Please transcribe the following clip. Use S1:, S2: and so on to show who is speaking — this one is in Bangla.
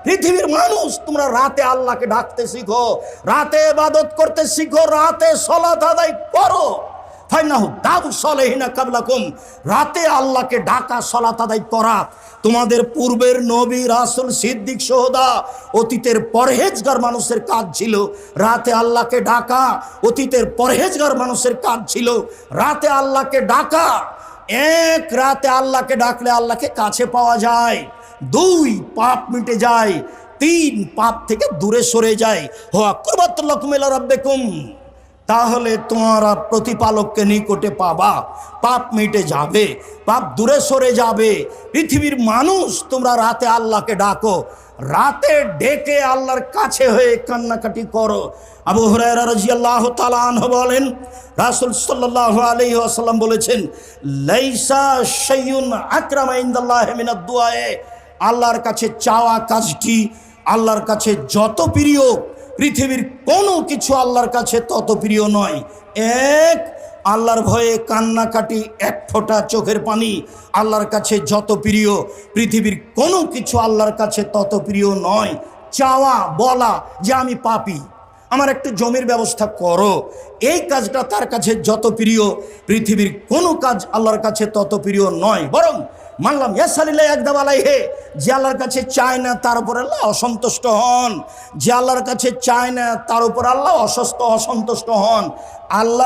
S1: পৃথিবীর মানুষ, তোমরা রাতে আল্লাহকে ডাকতে শিখো, রাতে ইবাদত করতে শিখো, রাতে সালাত আদায় করো। ফাইনাহু দাবু সালেহিনা কাবলাকুম, রাতে আল্লাহকে ডাকা, সালাত আদায় করা তোমাদের পূর্বের নবী, রাসূল, সিদ্দিক, শুহাদা, অতীতের পরহেজগার মানুষের কাজ ছিল। রাতে আল্লাহকে ডাকা অতীতের পরহেজগার মানুষের কাজ ছিল। রাতে আল্লাহকে ডাকা, এক রাতে আল্লাহকে ডাকলে আল্লাহকে কাছে পাওয়া যায়, 2 পাপ মিটে যায়, 3 পাপ থেকে দূরে সরে যায়। ওয়া কুরবাতুল লাকুম ইলা রাব্বিকুম, তাহলে তোমরা প্রতিপালককে নিকটে পাবা, পাপ মিটে যাবে, পাপ দূরে সরে যাবে। পৃথিবীর মানুষ, তোমরা রাতে আল্লাহকে ডাকো, রাতে ডেকে আল্লাহর কাছে হয়ে কান্নাকাটি করো। আবু হুরায়রা রাদিয়াল্লাহু তাআলা আনহু বলেন, রাসূল সাল্লাল্লাহু আলাইহি ওয়াসাল্লাম বলেছেন, লাইসা শাইউন আকরামা ইনদাল্লাহি মিনাদ দুআয়ে, আল্লাহর কাছে চাওয়া কাজটি আল্লাহর কাছে যত প্রিয়, পৃথিবীর কোনো কিছু আল্লাহর কাছে তত প্রিয় নয়। এক, আল্লাহর ভয়ে কান্নাকাটি, 1 ফোঁটা চোখের পানি আল্লাহর কাছে যত প্রিয়, পৃথিবীর কোনো কিছু আল্লাহর কাছে তত প্রিয় নয়। চাওয়া, বলা যে আমি পাপী, আমার একটু জমির ব্যবস্থা করো, এই কাজটা তার কাছে যত প্রিয়, পৃথিবীর কোনো কাজ আল্লাহর কাছে তত প্রিয় নয়। বরং মানলাম ইয়াসালিল্লাহ একদাব আলাইহে, যে আল্লাহর কাছে চায় না তার উপর আল্লাহ অসন্তুষ্ট হন, যে আল্লাহর কাছে চায় না তার উপর আল্লাহ অসন্তুষ্ট হন। আল্লাহ